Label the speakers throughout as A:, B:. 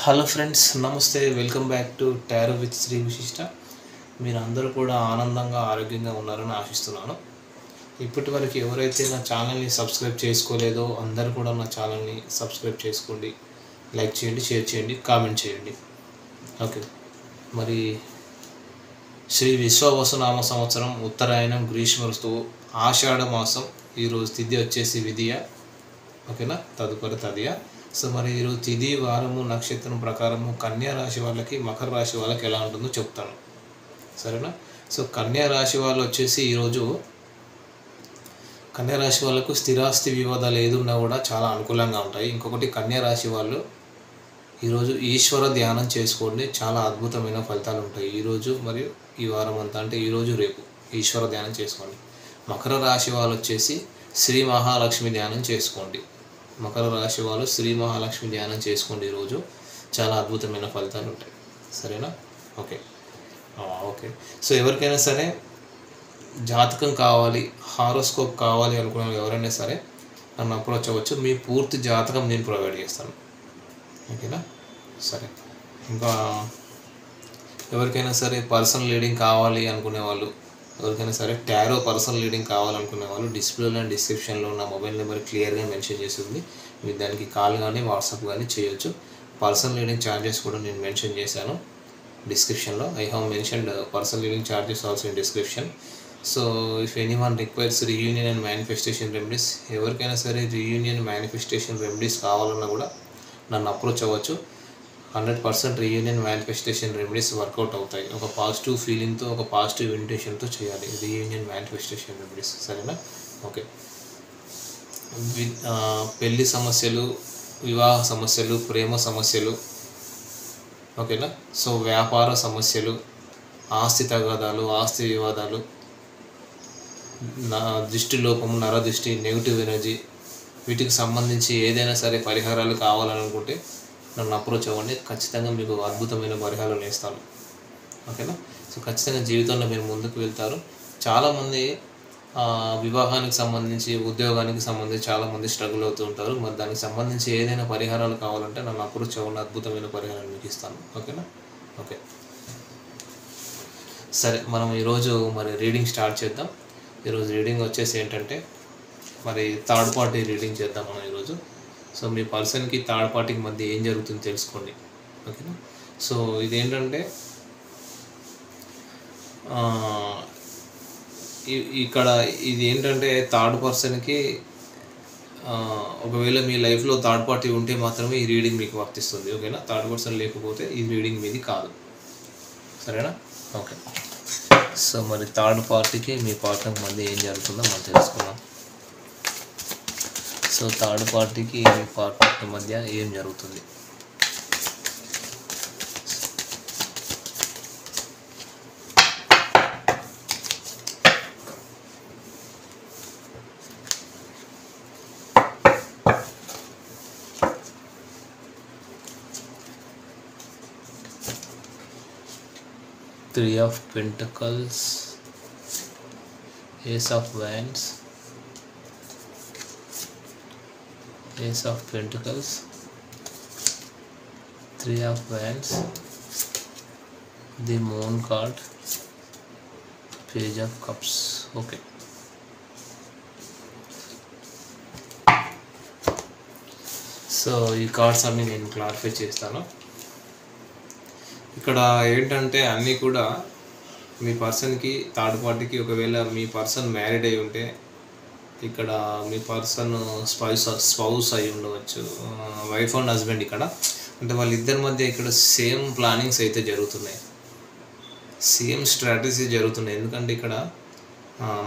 A: Hello friends, నమస్తే. Welcome back to tarot with Shri Vishishta. మీరు అందరూ కూడా ఆనందంగా ఆరోగ్యంగా ఉన్నారని ఆశిస్తున్నాను. ఇప్పటి వరకు ఎవరైతే నా ఛానల్ని సబ్స్క్రైబ్ చేసుకోలేదో అందరూ కూడా నా ఛానల్ని సబ్స్క్రైబ్ చేసుకోండి, లైక్ చేయండి, షేర్ చేయండి, కామెంట్ చేయండి. ఓకే, మరి శ్రీ విశ్వవసునామ సంవత్సరం ఉత్తరాయణం గ్రీష్మ ఋతువు ఆషాఢ మాసం. ఈరోజు తిథి వచ్చేసి విధియ. ఓకేనా, తదుపరి తదియ. సో మరి ఈరోజు తిథి, వారము, నక్షత్రం ప్రకారము కన్యా రాశి వాళ్ళకి, మకర రాశి వాళ్ళకి ఎలా ఉంటుందో చెప్తాను, సరేనా. సో కన్యా రాశి వాళ్ళు వచ్చేసి ఈరోజు కన్యా రాశి వాళ్ళకు స్థిరాస్తి వివాదాలు ఏదున్నా కూడా చాలా అనుకూలంగా ఉంటాయి. ఇంకొకటి, కన్యా రాశి వాళ్ళు ఈరోజు ఈశ్వర ధ్యానం చేసుకోండి, చాలా అద్భుతమైన ఫలితాలు ఉంటాయి ఈరోజు మరియు ఈ వారం అంతా. అంటే ఈరోజు రేపు ఈశ్వర ధ్యానం చేసుకోండి. మకర రాశి వాళ్ళు వచ్చేసి శ్రీ మహాలక్ష్మి ధ్యానం చేసుకోండి. మకర రాశి వాళ్ళు శ్రీ మహాలక్ష్మి ధ్యానం చేసుకోండి, ఈరోజు చాలా అద్భుతమైన ఫలితాలు ఉంటాయి, సరేనా. ఓకే. సో ఎవరికైనా సరే జాతకం కావాలి, హారోస్కోప్ కావాలి అనుకునే ఎవరైనా సరే నన్ను అప్రోచ్ అవ్వచ్చు. మీ పూర్తి జాతకం నేను ప్రొవైడ్ చేస్తాను, ఓకేనా. సరే, ఇంకా ఎవరికైనా సరే పర్సనల్ రీడింగ్ కావాలి అనుకునే వాళ్ళు, ఎవరికైనా సరే టారో పర్సనల్ రీడింగ్ కావాలనుకునే వాళ్ళు డిస్ప్లేలో అండ్ డిస్క్రిప్షన్లో నా మొబైల్ నెంబర్ క్లియర్గా మెన్షన్ చేసి ఉంది. మీరు దానికి కాల్ కానీ వాట్సాప్ కానీ చేయొచ్చు. పర్సనల్ రీడింగ్ ఛార్జెస్ కూడా నేను మెన్షన్ చేశాను డిస్క్రిప్షన్లో. I have mentioned personal reading charges also in description. So if anyone requires reunion and manifestation remedies, ఎవరికైనా సరే రీయూనియన్ మేనిఫెస్టేషన్ రెమెడీస్ కావాలన్నా కూడా నన్ను అప్రోచ్ అవ్వచ్చు. 100% రీయూనియన్ మేనిఫెస్టేషన్ రెమెడీస్ వర్కౌట్ అవుతాయి. ఒక పాజిటివ్ ఫీలింగ్తో, ఒక పాజిటివ్ ఇంటెన్షన్తో చేయాలి రీయూనియన్ మేనిఫెస్టేషన్ రెమెడీస్, సరేనా. ఓకే. పెళ్లి సమస్యలు, వివాహ సమస్యలు, ప్రేమ సమస్యలు, ఓకేనా. సో వ్యాపార సమస్యలు, ఆస్తి తగాదాలు, ఆస్తి వివాదాలు, దృష్టి లోపము, నరదృష్టి, నెగిటివ్ ఎనర్జీ, వీటికి సంబంధించి ఏదైనా సరే పరిహారాలు కావాలనుకుంటే నన్ను అప్రోచ్ అవ్వండి. ఖచ్చితంగా మీకు అద్భుతమైన పరిహారాలు ఇస్తాను, ఓకేనా. సో ఖచ్చితంగా జీవితంలో మీరు ముందుకు వెళ్తారు. చాలామంది వివాహానికి సంబంధించి, ఉద్యోగానికి సంబంధించి చాలామంది స్ట్రగుల్ అవుతూ ఉంటారు. మరి దానికి సంబంధించి ఏదైనా పరిహారాలు కావాలంటే నన్ను అప్రోచ్ అవ్వండి, అద్భుతమైన పరిహారాలు మీకు ఇస్తాను, ఓకేనా. ఓకే, సరే, మనం ఈరోజు మరి రీడింగ్ స్టార్ట్ చేద్దాం. ఈరోజు రీడింగ్ వచ్చేసి ఏంటంటే, మరి థర్డ్ పార్టీ రీడింగ్ చేద్దాం మనం ఈరోజు. సో మీ పర్సన్కి థర్డ్ పార్టీకి మధ్య ఏం జరుగుతుందో తెలుసుకోండి, ఓకేనా. సో ఇదేంటంటే ఇక్కడ ఇది ఏంటంటే థర్డ్ పర్సన్కి ఒకవేళ మీ లైఫ్లో థర్డ్ పార్టీ ఉంటే మాత్రమే ఈ రీడింగ్ మీకు వర్తిస్తుంది, ఓకేనా. థర్డ్ పర్సన్ లేకపోతే ఈ రీడింగ్ మీది కాదు, సరేనా. ఓకే. సో మరి థర్డ్ పార్టీకి మీ పార్ట్నర్కి మధ్య ఏం జరుగుతుందో మనం తెలుసుకుందాం. సో థర్డ్ పార్టీకి మీ పార్ట్నర్కి మధ్య ఏం జరుగుతుంది? Three of Pentacles, Ace of Wands, Ace of Pentacles, Three of Wands, the Moon card, Page of Cups. Okay. So ఈ కార్డ్స్ అన్ని నేను క్లారిఫై చేస్తాను. ఇక్కడ ఏంటంటే అన్నీ కూడా మీ పర్సన్కి, థర్డ్ పార్టీకి, ఒకవేళ మీ పర్సన్ మ్యారీడ్ అయి ఉంటే ఇక్కడ మీ పర్సన్ స్పౌస్ అయి ఉండవచ్చు, వైఫ్ అండ్ హస్బెండ్. ఇక్కడ అంటే వాళ్ళిద్దరి మధ్య ఇక్కడ సేమ్ ప్లానింగ్స్ అయితే జరుగుతున్నాయి, సేమ్ స్ట్రాటజీ జరుగుతున్నాయి. ఎందుకంటే ఇక్కడ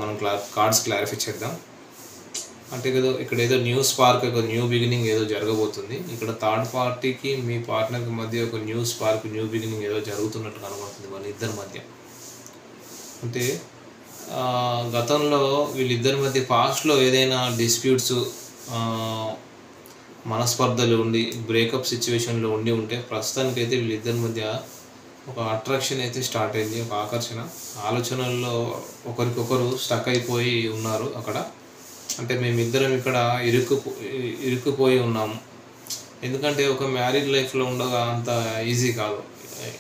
A: మనం కార్డ్స్ క్లారిఫై చేద్దాం. అంటే ఇక్కడ ఏదో న్యూ స్పార్క్, ఒక న్యూ బిగినింగ్ ఏదో జరగబోతుంది. ఇక్కడ థర్డ్ పార్టీకి మీ పార్ట్నర్కి మధ్య ఒక న్యూ స్పార్క్, న్యూ బిగినింగ్ ఏదో జరుగుతున్నట్టు కనబడుతుంది వాళ్ళ ఇద్దరి మధ్య. అంటే గతంలో వీళ్ళిద్దరి మధ్య పాస్ట్లో ఏదైనా డిస్ప్యూట్స్, మనస్పర్ధలు ఉండి బ్రేకప్ సిచ్యువేషన్లో ఉంటే ప్రస్తుతానికైతే వీళ్ళిద్దరి మధ్య ఒక అట్రాక్షన్ అయితే స్టార్ట్ అయింది, ఒక ఆకర్షణ. ఆలోచనల్లో ఒకరికొకరు స్టక్ అయిపోయి ఉన్నారు అక్కడ. అంటే మేమిద్దరం ఇక్కడ ఇరుక్కుపోయి ఉన్నాము, ఎందుకంటే ఒక మ్యారీడ్ లైఫ్లో ఉండగా అంత ఈజీ కాదు.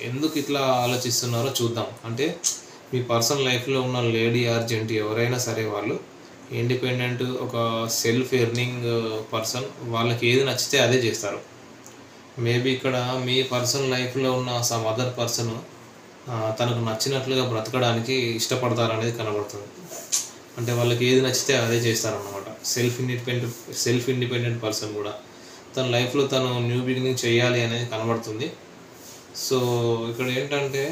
A: ఎందుకు ఇట్లా ఆలోచిస్తున్నారో చూద్దాం. అంటే మీ పర్సనల్ లైఫ్లో ఉన్న లేడీ ఆర్ జెంట్ ఎవరైనా సరే వాళ్ళు ఇండిపెండెంట్, ఒక సెల్ఫ్ ఎర్నింగ్ పర్సన్. వాళ్ళకి ఏది నచ్చితే అదే చేస్తారు. మేబీ ఇక్కడ మీ పర్సనల్ లైఫ్లో ఉన్న సమ్ అదర్ పర్సన్ తనకు నచ్చినట్లుగా బ్రతకడానికి ఇష్టపడతారనేది కనబడుతుంది. అంటే వాళ్ళకి ఏది నచ్చితే అదే చేస్తారన్నమాట. సెల్ఫ్ ఇండిపెండెంట్ పర్సన్ కూడా తన లైఫ్లో తను న్యూ బిగినింగ్ చేయాలి అనేది కనబడుతుంది. సో ఇక్కడ ఏంటంటే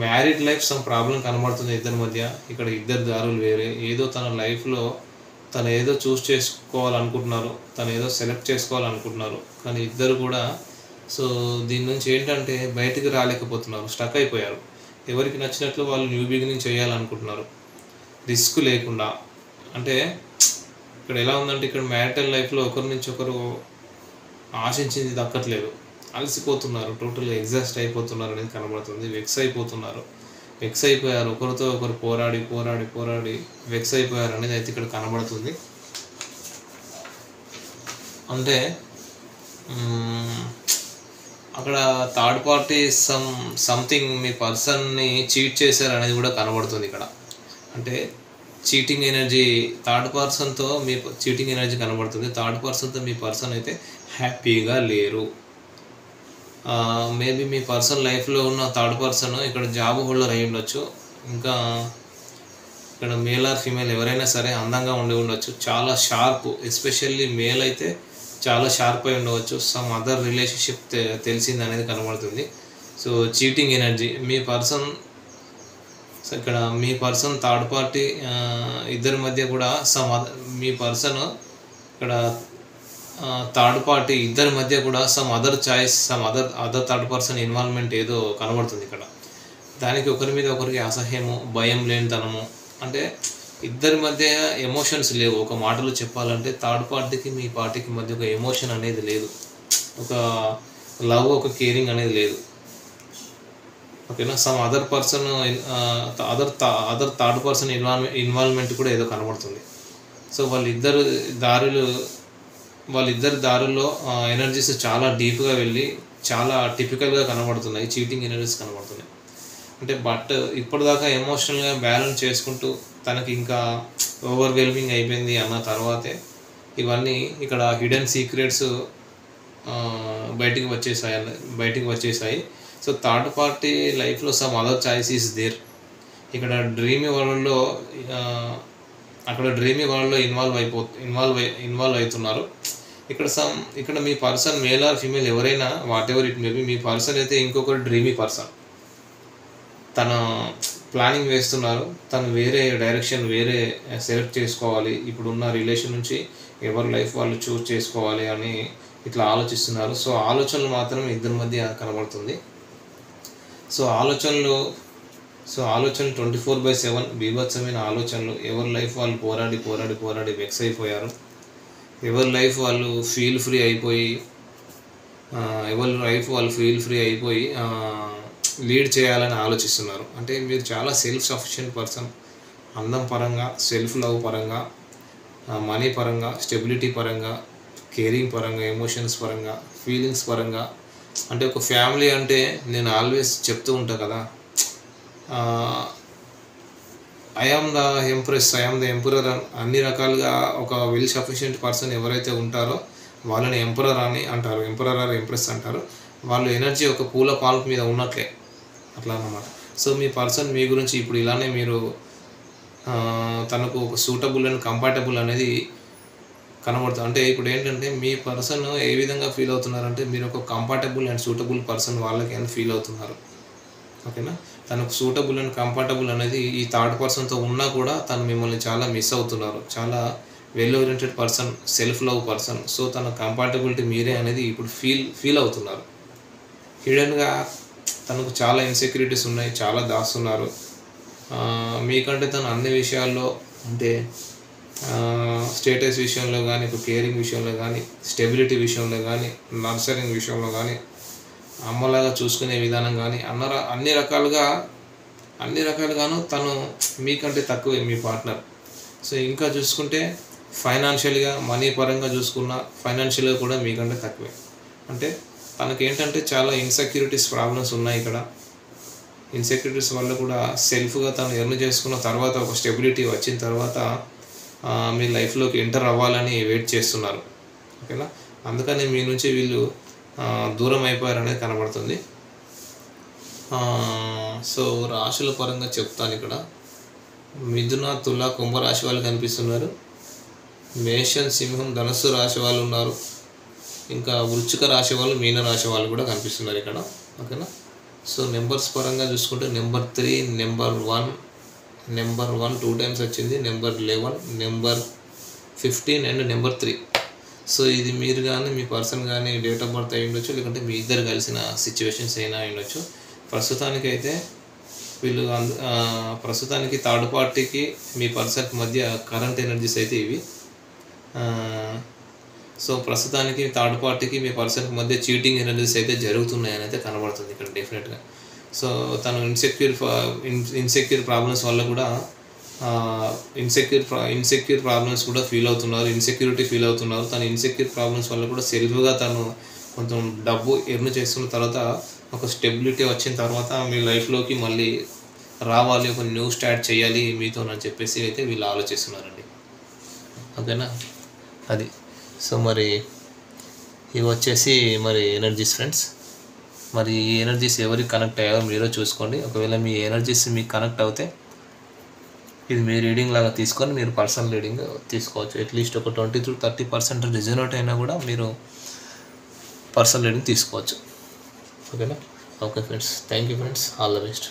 A: మ్యారీడ్ లైఫ్ సమ్ ప్రాబ్లం కనబడుతుంది ఇద్దరి మధ్య. ఇక్కడ ఇద్దరు దారులు వేరే. ఏదో తన లైఫ్లో తను ఏదో చూస్ చేసుకోవాలనుకుంటున్నారు, తను ఏదో సెలెక్ట్ చేసుకోవాలనుకుంటున్నారు. కానీ ఇద్దరు కూడా సో దీని నుంచి ఏంటంటే బయటికి రాలేకపోతున్నారు, స్టక్ అయిపోయారు. ఎవరికి నచ్చినట్లు వాళ్ళు న్యూ బిగినింగ్ చేయాలనుకుంటున్నారు రిస్క్ లేకుండా. అంటే ఇక్కడ ఎలా ఉందంటే ఇక్కడ మ్యారిటల్ లైఫ్లో ఒకరి నుంచి ఒకరు ఆశించింది దక్కట్లేదు, అలసిపోతున్నారు, టోటల్గా ఎగ్జాస్ట్ అయిపోతున్నారు అనేది కనబడుతుంది. వెక్స్ అయిపోయారు, ఒకరితో ఒకరు పోరాడి వెక్స్ అయిపోయారు అనేది అయితే ఇక్కడ కనబడుతుంది. అంటే అక్కడ థర్డ్ పార్టీ సంథింగ్ మీ పర్సన్ని చీట్ చేశారు అనేది కూడా కనబడుతుంది ఇక్కడ. అంటే చీటింగ్ ఎనర్జీ థర్డ్ పర్సన్తో మీ చీటింగ్ ఎనర్జీ కనబడుతుంది. థర్డ్ పర్సన్తో మీ పర్సన్ అయితే హ్యాపీగా లేరు. మేబీ మీ పర్సన్ లైఫ్లో ఉన్న థర్డ్ పర్సన్ ఇక్కడ జాబ్ హోల్డర్ అయి ఉండొచ్చు. ఇంకా ఇక్కడ మేల్ ఆర్ ఫీమేల్ ఎవరైనా సరే అందంగా ఉండి ఉండొచ్చు, చాలా షార్ప్. ఎస్పెషల్లీ మేల్ అయితే చాలా షార్ప్ అయి ఉండవచ్చు. సమ్ అదర్ రిలేషన్షిప్ తెలిసింది అనేది కనబడుతుంది. సో చీటింగ్ ఎనర్జీ మీ పర్సన్. సో ఇక్కడ మీ పర్సన్ థర్డ్ పార్టీ ఇద్దరి మధ్య కూడా మీ పర్సన్ ఇక్కడ థర్డ్ పార్టీ ఇద్దరి మధ్య కూడా some other third person involvement ఏదో కనబడుతుంది ఇక్కడ. దానికి ఒకరి మీద ఒకరికి అసహ్యము, భయం లేనితనము. అంటే ఇద్దరి మధ్య ఎమోషన్స్ లేవు. ఒక మాటలో చెప్పాలంటే థర్డ్ పార్టీకి మీ పార్టీకి మధ్య ఒక ఎమోషన్ అనేది లేదు, ఒక లవ్, ఒక కేరింగ్ అనేది లేదు. ఓకేనా. Some other person other third person involvement కూడా ఏదో కనబడుతుంది. సో వాళ్ళిద్దరి దారుల్లో ఎనర్జీస్ చాలా డీప్గా వెళ్ళి చాలా టిపికల్గా కనబడుతున్నాయి, చీటింగ్ ఎనర్జీస్ కనబడుతున్నాయి. అంటే బట్ ఇప్పటిదాకా ఎమోషనల్గా బ్యాలెన్స్ చేసుకుంటూ తనకి ఇంకా ఓవర్వెల్మింగ్ అయిపోయింది అన్న తర్వాతే ఇవన్నీ ఇక్కడ హిడెన్ సీక్రెట్స్ బయటికి వచ్చేసాయి. సో థర్డ్ పార్టీ లైఫ్లో some other choice is there. ఇక్కడ డ్రీమీ వరల్డ్లో ఇన్వాల్వ్ అవుతున్నారు. ఇక్కడ మీ పర్సన్ మేల్ ఆర్ ఫీమేల్ ఎవరైనా వాట్ ఎవర్ ఇట్ మేబీ, మీ పర్సన్ అయితే ఇంకొకరు డ్రీమీ పర్సన్. తన ప్లానింగ్ వేస్తున్నారు, తను వేరే డైరెక్షన్ సెలెక్ట్ చేసుకోవాలి, ఇప్పుడున్న రిలేషన్ నుంచి ఎవరి లైఫ్ వాళ్ళు చూస్ చేసుకోవాలి అని ఇట్లా ఆలోచిస్తున్నారు. సో ఆలోచనలు మాత్రం ఇద్దరి మధ్య కనబడుతుంది. సో ఆలోచనలు 24/7 బీభత్సమైన ఆలోచనలు. ఎవరి లైఫ్ వాళ్ళు పోరాడి వెక్స్ అయిపోయారు. ఎవరి లైఫ్ వాళ్ళు ఫీల్ ఫ్రీ అయిపోయి లీడ్ చేయాలని ఆలోచిస్తున్నారు. అంటే మీరు చాలా సెల్ఫ్ సఫిషియెంట్ పర్సన్. అందం పరంగా, సెల్ఫ్ లవ్ పరంగా, మనీ పరంగా, స్టెబిలిటీ పరంగా, కేరింగ్ పరంగా, ఎమోషన్స్ పరంగా, ఫీలింగ్స్ పరంగా. అంటే ఒక ఫ్యామిలీ అంటే నేను ఆల్వేస్ చెప్తూ ఉంటాను కదా, ఐ ఆమ్ ద ఎంపరర్. అన్ని రకాలుగా ఒక వెల్ సఫిషియెంట్ పర్సన్ ఎవరైతే ఉంటారో వాళ్ళని ఎంపరర్ అని అంటారు, ఎంపరర్ ఆర్ ఎంప్రెస్ అంటారు. వాళ్ళు ఎనర్జీ ఒక పూల పాల్ప్ మీద ఉన్నట్లే, అట్లా అన్నమాట. సో మీ పర్సన్ మీ గురించి ఇప్పుడు ఇలానే మీరు తనకు ఒక సూటబుల్ అండ్ కంపాటబుల్ అనేది కనబడుతుంది. అంటే ఇప్పుడు ఏంటంటే మీ పర్సన్ ఏ విధంగా ఫీల్ అవుతున్నారంటే మీరు ఒక కంఫర్టబుల్ అండ్ సూటబుల్ పర్సన్ వాళ్ళకి అని ఫీల్ అవుతున్నారు. ఓకేనా. తనకు సూటబుల్ అండ్ కంఫర్టబుల్ అనేది ఈ థర్డ్ పర్సన్తో ఉన్నా కూడా తను మిమ్మల్ని చాలా మిస్ అవుతున్నారు. చాలా well oriented person, self love person. So తన కంఫర్టబిలిటీ మీరే అనేది ఇప్పుడు ఫీల్ అవుతున్నారు. హిడెన్గా తనకు చాలా ఇన్సెక్యూరిటీస్ ఉన్నాయి, చాలా దాస్తున్నారు. మీకంటే తను అన్ని విషయాల్లో అంటే స్టేటస్ విషయంలో కానీ, ఇప్పుడు కేరింగ్ విషయంలో కానీ, స్టెబిలిటీ విషయంలో కానీ, నర్సరింగ్ విషయంలో కానీ, అమ్మలాగా చూసుకునే విధానం కానీ అన్ని రకాలుగాను తను మీకంటే తక్కువే మీ పార్ట్నర్. సో ఇంకా చూసుకుంటే ఫైనాన్షియల్గా, మనీ పరంగా చూసుకున్న ఫైనాన్షియల్గా కూడా మీకంటే తక్కువే. అంటే తనకేంటంటే చాలా ఇన్సెక్యూరిటీస్ ప్రాబ్లమ్స్ ఉన్నాయి ఇక్కడ. ఇన్సెక్యూరిటీస్ వల్ల కూడా సెల్ఫ్గా తను ఎర్న్ చేసుకున్న తర్వాత ఒక స్టెబిలిటీ వచ్చిన తర్వాత మీ లైఫ్లోకి ఎంటర్ అవ్వాలని వెయిట్ చేస్తున్నారు. ఓకేనా, అందుకని మీ నుంచి వీళ్ళు దూరం అయిపోయారనేది కనబడుతుంది. సో రాశుల పరంగా చెప్తాను. ఇక్కడ మిథున, తుల, కుంభరాశి వాళ్ళు కనిపిస్తున్నారు. మేషం, సింహం, ధనుస్సు రాశి వాళ్ళు ఉన్నారు. ఇంకా వృశ్చిక రాశి వాళ్ళు, మీన రాశి వాళ్ళు కూడా కనిపిస్తున్నారు ఇక్కడ. ఓకేనా, సో నెంబర్స్ పరంగా చూసుకుంటే నెంబర్ 3, నెంబర్ 1 2 టైమ్స్ వచ్చింది, number 11, number 15 and number 3. So ఇది మీరు కానీ మీ పర్సన్ కానీ డేట్ ఆఫ్ బర్త్ అయి ఉండొచ్చు, లేకుంటే మీ ఇద్దరు కలిసిన సిచ్యువేషన్స్ అయినా అయి ఉండొచ్చు. ప్రస్తుతానికైతే వీళ్ళు ప్రస్తుతానికి థర్డ్ పార్టీకి మీ పర్సన్కి మధ్య కరెంట్ ఎనర్జీస్ అయితే ఇవి. సో ప్రస్తుతానికి థర్డ్ పార్టీకి మీ పర్సన్కి మధ్య చీటింగ్ ఎనర్జీస్ అయితే జరుగుతున్నాయని అయితే కనబడుతుంది ఇక్కడ డెఫినెట్గా. సో తను ఇన్సెక్యూర్ ప్రాబ్లమ్స్ వల్ల కూడా ఇన్సెక్యూర్ ప్రాబ్లమ్స్ కూడా ఇన్సెక్యూరిటీ ఫీల్ అవుతున్నారు. తను ఇన్సెక్యూర్ ప్రాబ్లమ్స్ వల్ల కూడా సెల్ఫ్గా తను కొంచెం డబ్బు ఎర్న్ చేసుకున్న తర్వాత ఒక స్టెబిలిటీ వచ్చిన తర్వాత మీ లైఫ్లోకి మళ్ళీ రావాలి, ఒక న్యూ స్టార్ట్ చేయాలి మీతో అని చెప్పేసి అయితే వీళ్ళు ఆలోచిస్తున్నారండి. ఓకేనా, అది. సో మరి ఇవి వచ్చేసి మరి ఎనర్జీస్ ఫ్రెండ్స్. మరి ఈ ఎనర్జీస్ ఎవరికి కనెక్ట్ అయ్యారో మీరే చూసుకోండి. ఒకవేళ మీ ఎనర్జీస్ మీకు కనెక్ట్ అవుతే ఇది మీ రీడింగ్ లాగా తీసుకొని మీరు పర్సనల్ రీడింగ్ తీసుకోవచ్చు. అట్లీస్ట్ ఒక 20-30% రిజనరేట్ అయినా కూడా మీరు పర్సనల్ రీడింగ్ తీసుకోవచ్చు. ఓకేనా, okay friends, thank you friends, all the best.